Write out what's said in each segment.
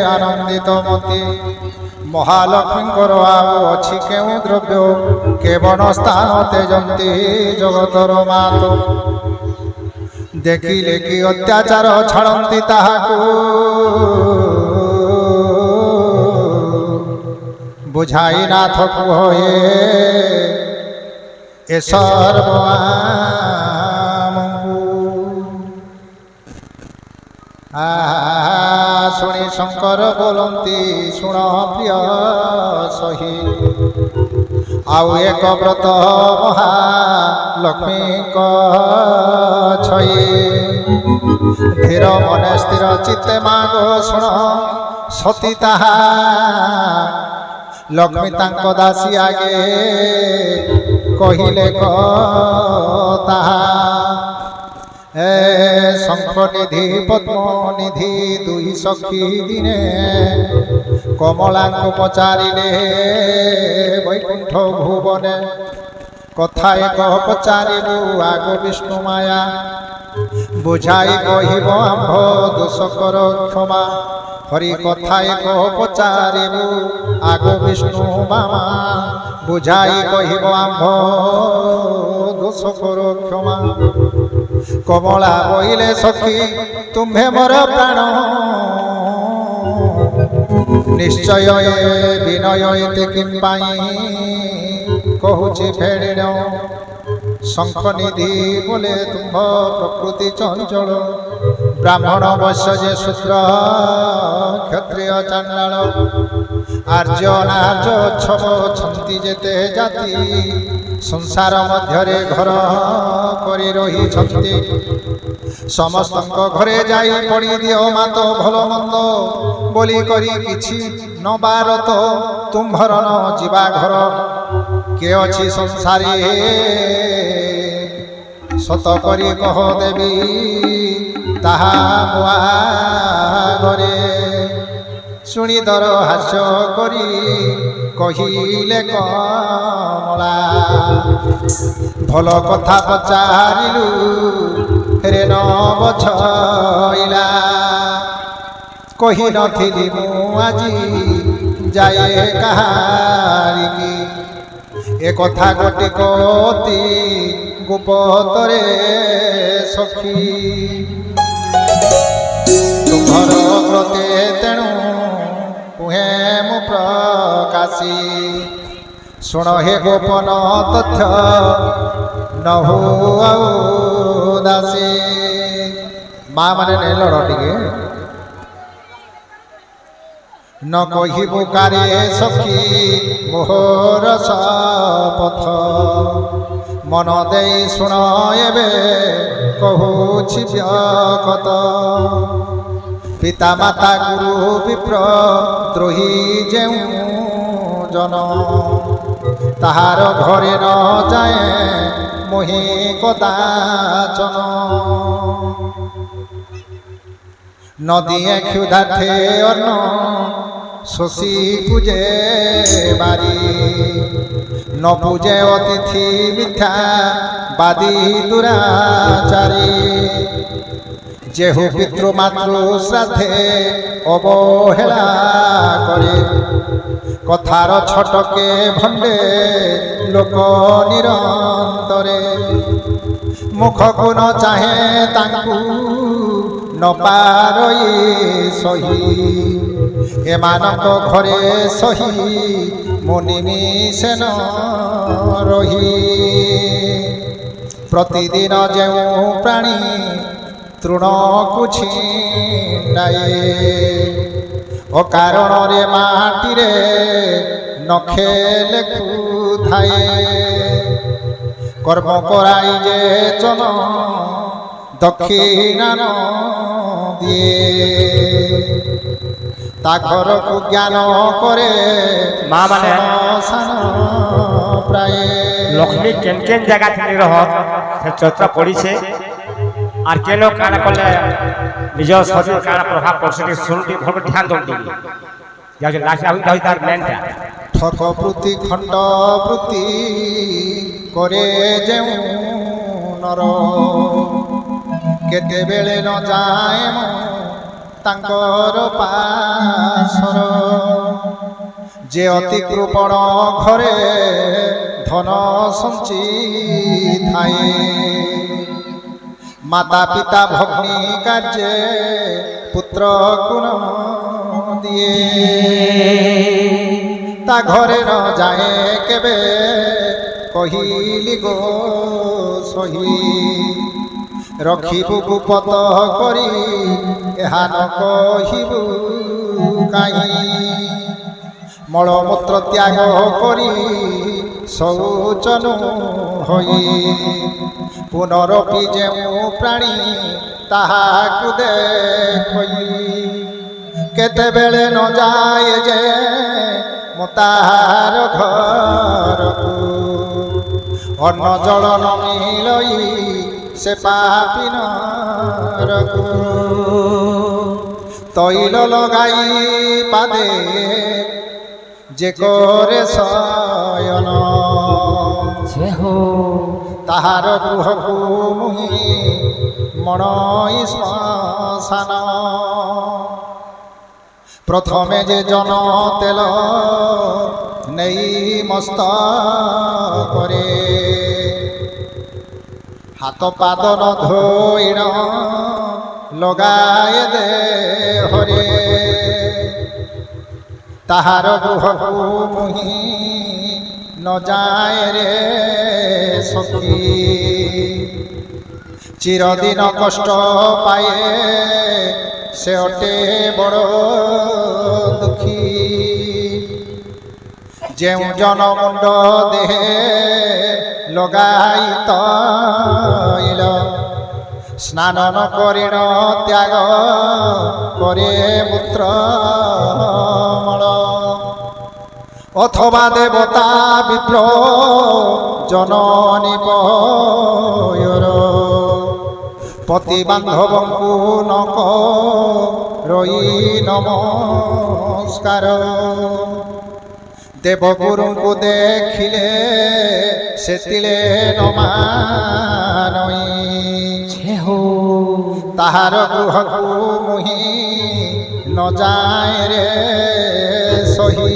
आनंदित मती महालक्ष्मींकर आउ अछि केउ द्रव्य केवल स्थान तेजंती जगतर मात देखिले कि अत्याचार छाड़ती ताहाकू बुझाई नाथ कुहे ए शुणी शंकर बोलती शुण प्रिय सही आउ एक व्रत महालक्ष्मी छई धीर मन स्थिर चित्ते माग शुण सती ताहा लक्ष्मी तांको दासी आगे कहिले ताहा शंख निधि पद्म निधि दुई सखी दिने कमला को पचारिले वैकुंठ भुवने कथा एक पचारिबु आग विष्णु माया बुझाई कहिब आंभ दोष कर क्षमा हरि कथा एक पचारिबु आग विष्णु मामा बुझाई कहिब आंभ दोष कर क्षमा कमला बोले सखी तुम्हें मोर प्राण निश्चय विनय एते किंपाई कहूची फेड़ शंख निधि बोले तुम्ह प्रकृति चंचल ब्राह्मण वैश्य जे शूद्र क्षत्रिय चांडाल आर्य अनार्य छब छंती जेते जाति संसार मध्यरे घर करी रही छंती समस्त घरे जाई पड़ी दियो मात भल मंद बोली करी किछि नबार तो तुम्भर न जीवा घर के अछि संसारी सत करी कह देवी ताहा मुआ घरे शुणी दर हास्य करी कहिले कमला भल कथा पचारिलु रे न बछइला कहि नथिली मु आजी जाए काहारिकी ए कथा गोटे कति गुप्तरे सखी तुम्हर व्रते तेणु कुहे मु प्रकाशी शुण हे गोपन तथ्य नहु दासी माँ माने नहीं लड़ टिके न कहिबु कार्य सखी मोहर शपथ मन दे शुण एबे कहूछि व्यकत पिता माता गुरु विप्र द्रोही जेउ जन ताहार घरे न जाए मोहि कदाचन नदिए क्षुधार्थे अन्न शोषी पूजे बारी न पूजे अतिथि मिथ्या बादी दुराचारी जेहु पितृ मातृ श्राद्धे अवहेला करे कथार छटके भंडे लोक निरंतरे मुख को न चाहे तांकु न पारई सही एमानक घरे सही मुनि से न रही प्रतिदिन जेउ प्राणी तृण को छिंडाए अकारण रे माटी रे नखे लेखु थाए कर्म कराई जे चन दक्षिणा न दिए ता घर को ज्ञान करे माँ माने सान प्राय लक्ष्मी केन केन जगह थी रह से चर्चा पड़ी से आर केनो काना कले निज शरीर काना प्रभाव पड़से सुनती भल ध्यान दंती या जे लास्ट आउ दाई तार मेनटा ठक वृत्ति खंड वृत्ति करे जेउ नर केते बेले न जाए ତାଙ୍କର ପାଶର ଯେ ଅତି କୃପଣ ଘରେ ଧନ ସଞ୍ଚି ଥାଏ ମାତା ପିତା ଭଗ୍ନୀ କାର୍ଯ୍ୟେ ପୁତ୍ରକୁ ନ ଦିଏ ତା ଘରେ ନ ଯାଏ କେବେ କହିଲି ଗୋ ସହି ରଖିବୁ ଗୁପତ କରି ଏହା ନ କହିବୁ କାହିଁ ମଳମୂତ୍ର ତ୍ୟାଗ କରି ଶୌଚନୁ ହୋଇ ପୁନରପି ଯେଉଁ ପ୍ରାଣୀ ତାହାକୁ ଦେଖଇ କେତେବେଳେ ନ ଯାଏ ଯେ ମୁଁ ତାହାର ଘରକୁ ଅନ୍ନ ଜଳ ନ ମିଳଇ ସେ ପାପି ନରକୁ ତୈଳ ଲଗାଇ ପାଦେ যে করে শয়ন তাহার গৃহকু মুহি মণই শ্মশান প্রথমে যে জন তেল নেই মস্ত করে হাত পাদ ন ধোইণ লগায় দে হরে তাহার গৃহকু মুহি ন যায় রে সখী চিরদিন কষ্ট পায়ে সে অটে বড় দুঃখী যেউ জন মুন্ড দেহে লগাই তৈল স্নান ন করিণ ত্যাগ করে মূত্র অথবা দেবতা বিপ্র জননী পয়র পতি বান্ধবଙ୍କୁ নক রই নমস্কার দেবগুরুଙ୍କୁ ଦେଖିଲେ ସେତିଳେ ନମାନଇ ତାହାର ଗୃହକୁ ମୁହିଁ ନ ଯାଏ ରେ ସହି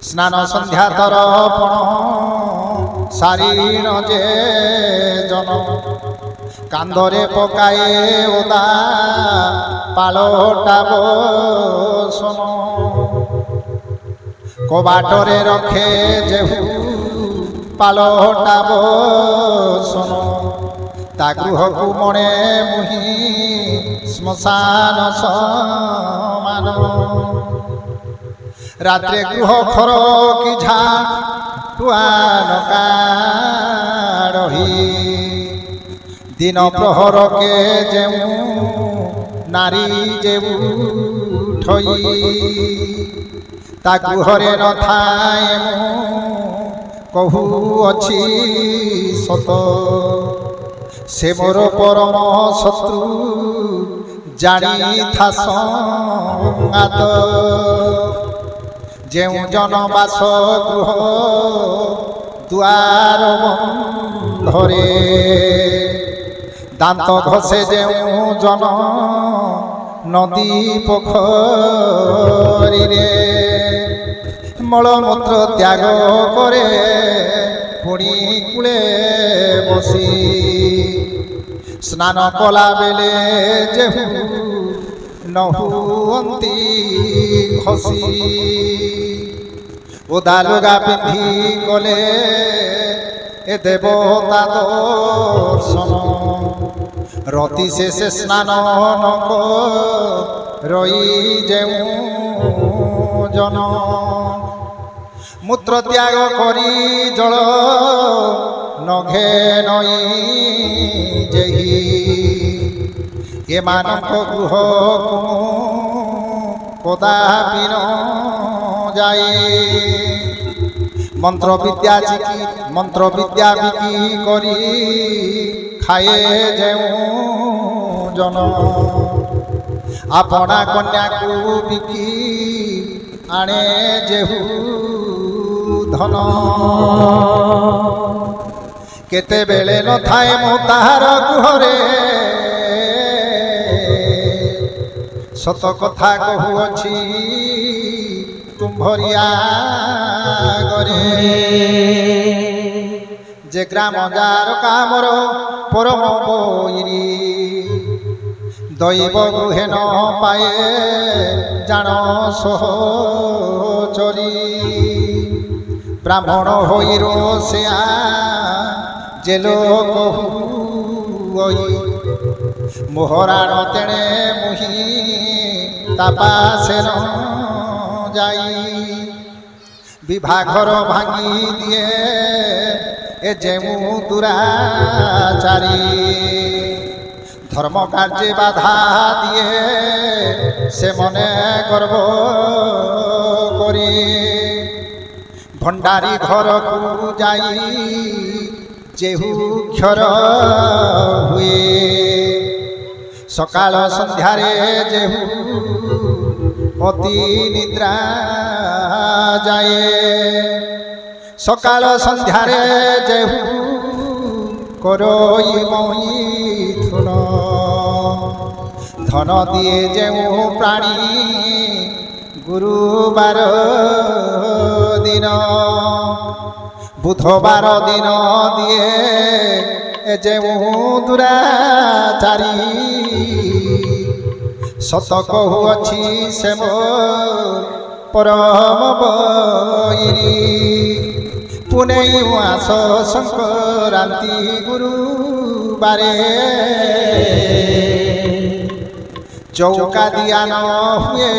স্নান সন্ধ্যা তরপণ সারিণ যে জন কান্দরে পকায়ে ওদা পালটা বসন কবাটরে রখে যেহু পালটা বসন তা গৃহকু মনে মুহি শ্মশান সমান রাত্রে গৃহ খর কি ঝা টুয়ান কাড়ি দিন প্রহরকে যেমু নারী যেবু ঠই তা গৃহরে নথায় মু কহু অছি সত সে মোর পরম শত্রু জানি থা সংঘাত যেউ জনবাস গৃহ দুয়ার বন্ধরে দান্ত ঘষে যেউ জন নদী পোখরীরে মলমূত্র ত্যাগ করে পুଣି কূলে বসি স্নান কলা বেলে যেহু নহুয়ন্তি ঘষি ওদা লুগা পিন্ধি গলে এ দেবতা দর্শন রতি শেষে স্নান নক রই যেউ জন মূত্র ত্যাগ করি জল নঘে নই যেহি এমানক গৃহকু কদাপি ন যাই মন্ত্র বিদ্যা বিকি করি খায়ে যেউ জন আপনা কন্যাকু বিকি আনে যেহু ধন কেতেবেলে নথায় মু তাহার গৃহরে ସତ କଥା କହୁଅଛି ତୁମ୍ଭରିଆ ଗରେ ଯେ ଗ୍ରାମ ଯାର କାମର ପରମ ବୈରୀ ଦୈବ ଗୃହେ ନ ପାଏ ଜାଣ ସହଚରୀ ବ୍ରାହ୍ମଣ ହୋଇ ରୋଷେଆ ଯେ ଲୋକ ହୁଇ ମୋହରାଣ ତେଣେ ମୁହିଁ ତା ପାଶେ ନ ଯାଇ ବିଭାଘର ଭାଙ୍ଗି ଦିଏ ଏ ଯେଉଁ ଦୁରାଚାରୀ ଧର୍ମ କାର୍ଯ୍ୟ ବାଧା ଦିଏ ସେ ମନେ ଗର୍ବ କରି ଭଣ୍ଡାରୀ ଘରକୁ ଯାଇ ଯେହୁ କ୍ଷର ହୁଏ ସକାଳ ସନ୍ଧ୍ୟାରେ ଯେହୁ ଅତି ନିଦ୍ରା ଯାଏ ସକାଳ ସନ୍ଧ୍ୟାରେ ଯେହୁ କରଇ ମୈଥୁନ ଧନ ଦିଏ ଯେଉଁ ପ୍ରାଣୀ ଗୁରୁବାର ଦିନ ବୁଧବାର ଦିନ ଦିଏ ଯେଉଁ ଦୁରାଚାରୀ ସତ କହୁଅଛି ସେ ମୋ ପରମ ବୈରୀ ପୁନେଇ ମାସ ସଂକ୍ରାନ୍ତି ଗୁରୁବାରେ ଚୌକା ଦିଆ ନ ହୁଏ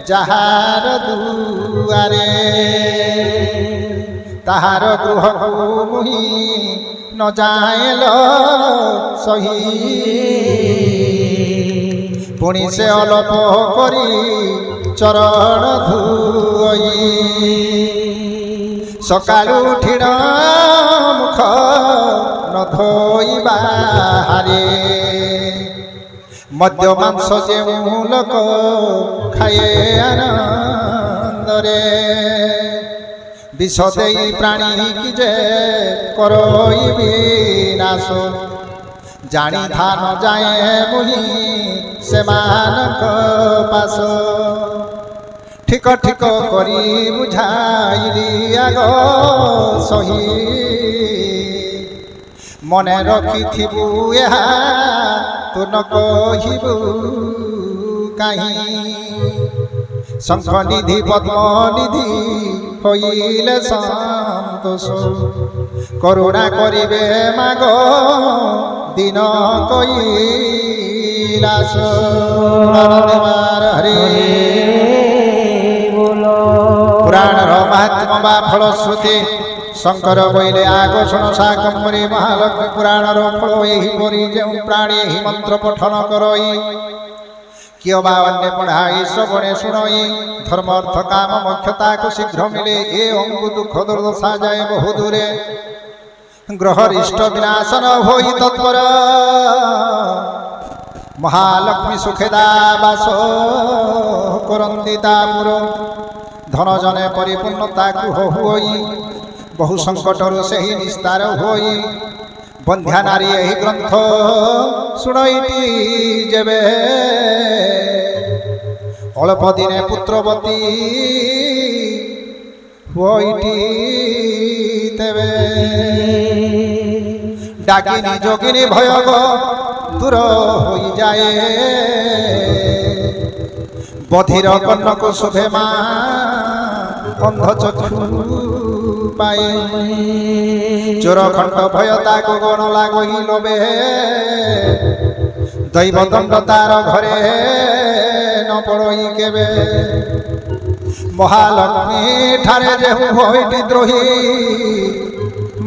ଯାହାର ଦୁଆରେ ତାହାର ଗୃହକୁ ମୁହିଁ ନ ଯାଏଲ ସହି ପୁଣି ସେ ଅଲପ କରି ଚରଣ ଧୁଇ ସକାଳୁ ଠିଣ ମୁଖ ନ ଧୋଇ ବାହାରେ ମଦ୍ୟ ମାଂସ ଯେଉଁ ଲୋକ ଖାଏ ଆନନ୍ଦରେ ବିଷ ଦେଇ ପ୍ରାଣୀ କି ଯେ କରଇ ବିନାଶ ଜାଣି ଧାନ ଯାଏ ମୁହିଁ ସେମାନଙ୍କ ପାଶ ଠିକ ଠିକ କରି ବୁଝାଇଲି ଆଗ ସହି ମନେ ରଖିଥିବୁ ଏହା ତୁ ନ କହିବୁ କାହିଁ ଶଙ୍ଖ ନିଧି ପଦ୍ମ ନିଧି ହୋଇଲେ ସନ୍ତୋଷ କରୁଣା କରିବେ ମାଗ ଦିନ କଇଲାସ ହରେ ପୁରାଣର ମାହାତ୍ମ୍ୟ ବା ଫଳଶ୍ରୁତି ଶଙ୍କର ବୋଇଲେ ଆଗ ଶୁଣ ଶାକମ୍ବରୀ ମହାଲକ୍ଷ୍ମୀ ପୁରାଣର ଫଳ ଏହିପରି ଯେଉଁ ପ୍ରାଣୀ ଏହି ମନ୍ତ୍ର ପଠନ କରଇ କିଏ ବା ଅନ୍ୟ ପଢ଼ାଇ ଶ୍ରବଣେ ଶୁଣଇ ଧର୍ମ ଅର୍ଥ କାମ ମୋକ୍ଷତାକୁ ଶୀଘ୍ର ମିଳେ ଏ ଅଙ୍ଗୁ ଦୁଃଖ ଦୁର୍ଦଶା ଯାଏ ବହୁ ଦୂରେ ଗ୍ରହରିଷ୍ଟ ବିନାଶନ ହୋଇ ତତ୍ପର ମହାଲକ୍ଷ୍ମୀ ସୁଖେଦା ବାସ କରନ୍ତି ତାପୁର ଧନ ଜନେ ପରିପୂର୍ଣ୍ଣତାକୁ ହୋଇ ବହୁ ସଂକଟରୁ ସେହି ନିସ୍ତାର ହୋଇ ବନ୍ଧ୍ୟା ନାରୀ ଏହି ଗ୍ରନ୍ଥ ଶୁଣଇଟି ଯେବେ ଅଳ୍ପ ଦିନେ ପୁତ୍ରବତୀ ହୋଇଟି ତେବେ ଡାକିନି ଯୋଗିନୀ ଭୟ ଦୂର ହୋଇଯାଏ ବଧିର କର୍ଣ୍ଣକୁ ଶୁଭେ ମା ଅନ୍ଧ ଚକ୍ଷୁ ପାଏ ଚୋର ଖଣ୍ଡ ଭୟ ତାକୁ ଗଣ ଲାଗି ଲୋବେ ଦୈବ ଦଣ୍ଡ ତାର ଘରେ ନ ପଡ଼ଇ କେବେ ମହାଲକ୍ଷ୍ମୀ ଠାରେ ଯେହୁ ହୋଇଟି ଦ୍ରୋହୀ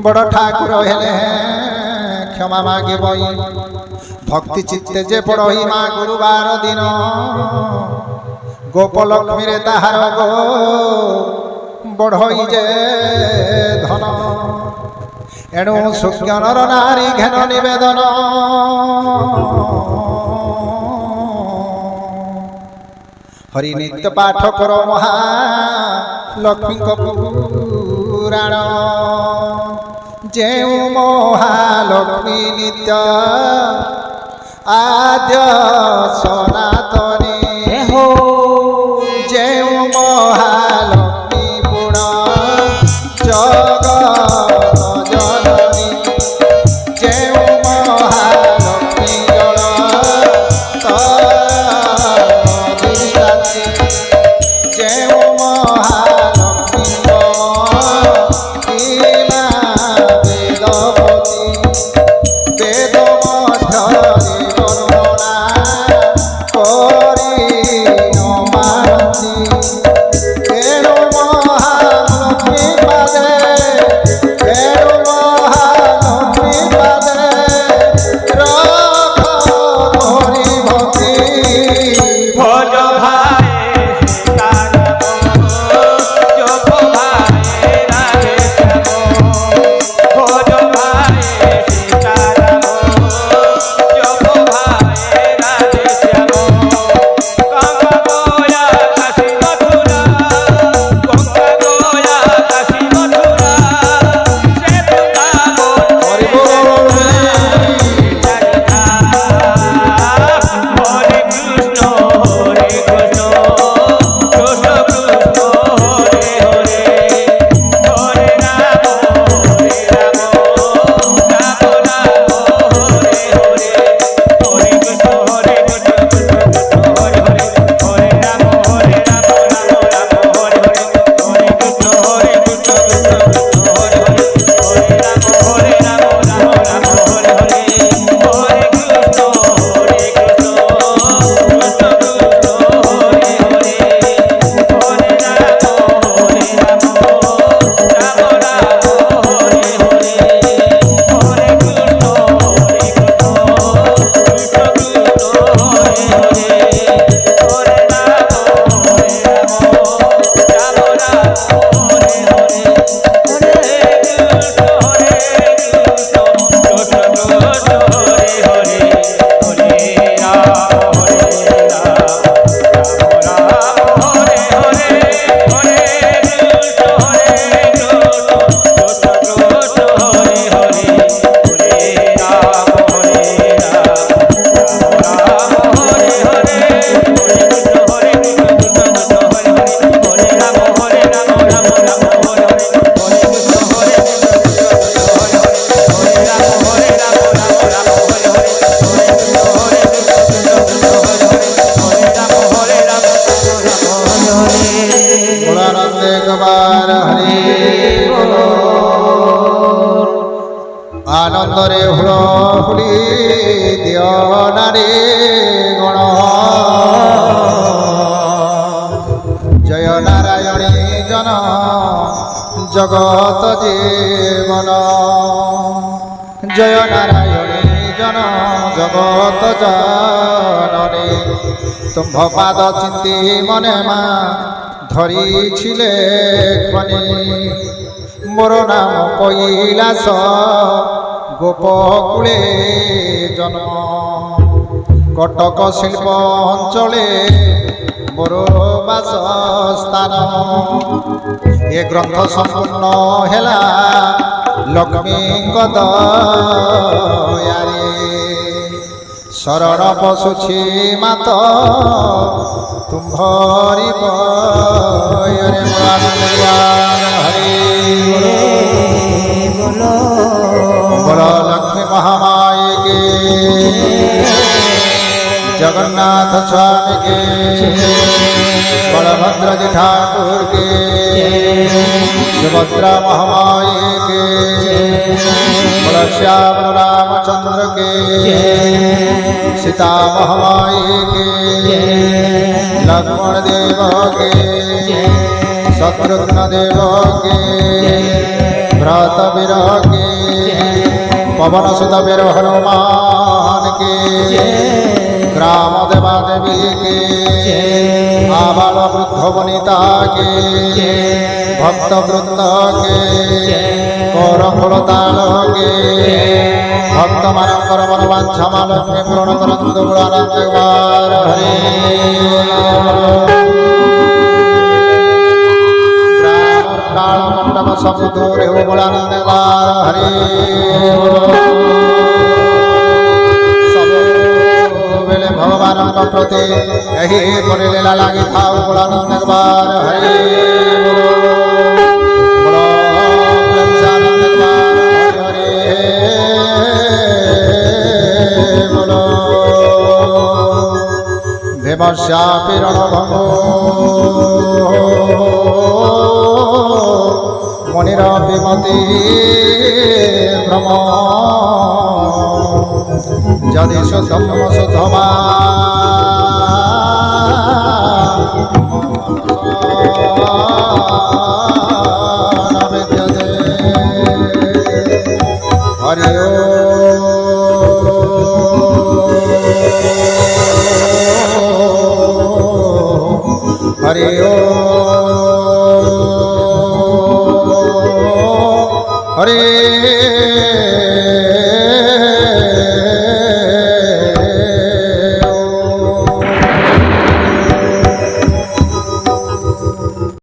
ବଡ଼ ଠାକୁର ହେଲେ କ୍ଷମା ମାଗିବଇ ଭକ୍ତି ଚିତ୍ତେ ଯେ ପଡ଼ଇ ମା ଗୁରୁବାର ଦିନ ଗୋପଲକ୍ଷ୍ମୀରେ ତାହାର ଗো ବଢ଼ଇ ଯେ ଧନ ଏଣୁ ସୁଜ୍ଞନର ନାରୀ ଘେନ ନିବେଦନ ହରି ନିତ୍ୟ ପାଠ କର ମହାଲକ୍ଷ୍ମୀଙ୍କ ପୁରାଣ ଯେଉଁ ମହାଲକ୍ଷ୍ମୀ ନିତ୍ୟ ଆଦ୍ୟ ସନାତନୀ ভোজ ভাই সীতারাম জপ ভাই রাধে শ্যাম ভোজ ভাই সীতারাম জপ ভাই রাধে শ্যাম গঙ্গা গয়া কাশী মথুরা গঙ্গা গয়া কাশী মথুরা সে বৃন্দাবন হরি বল হরে কৃষ্ণ হরে কৃষ্ণ কৃষ্ণ কৃষ্ণ হরে হরে হরে রাম রাম রাম হরে হরে হরে কৃষ্ণ হরে কৃষ্ণ কৃষ্ণ কৃষ্ণ হরে হরে হরে রাম রাম রাম রাম হরে হরে হরে কৃষ্ণ হরে কৃষ্ণ কৃষ্ণ কৃষ্ণ হরে হরে হরে রাম রাম রাম হরে হরে হরে কৃষ্ণ হরে কৃষ্ণ কৃষ্ণ কৃষ্ণ হরে ভোলানন্দ একবার হরি বল আনন্দরে হুড় হুড়ি দিয় নারী গণ জয় নারায়ণী জন জগত জীবন জয় নারায়ণী জন জগত জননী তুম্ভ পাদ চিন্তি মনে মা ধরিছিলে খনি মোর নাম কৈলাস গোপকুলে জন্ম কটক শিল্প অঞ্চলে মোর বাসস্থান এ গ্রন্থ সম্পূর্ণ হেলা লক্ষ্মীଙ୍କ দୟାରେ ଶରଣ ବସୁଛି ମାତ ତୁମ୍ଭରି ବୟରେ ହରି ବୋଲ ଲକ୍ଷ୍ମୀ ମହାମାଇ କେ जगन्नाथ स्वामी के बलभद्र जी ठाकुर के सुभद्रा महामाई के बलश्याम रामचंद्र के सीता महामाई के लक्ष्मण देव के शत्रुघ्न देव के भ्रात वीर के पवन सुत वीर हनुमान के ग्राम देवा देवी के आबाल वृद्ध वनिता के भक्त वृंद के कौर फुलताल के भक्त मानकर मनोवांछा लक्ष्मी पूर्ण करंतु गुणानंद कुमार हरे काल मंडप सब दूर हो गुणानंद कुमार हरे भगवान प्रति यही पर लीला लगी था गुणानंद कुमार हरे बोलो भीमश्यापि रणभंगो मुनिरपि मति भ्रम यदि शुद्धम शुद्धमा न विद्यते हरि ओम हरि ओम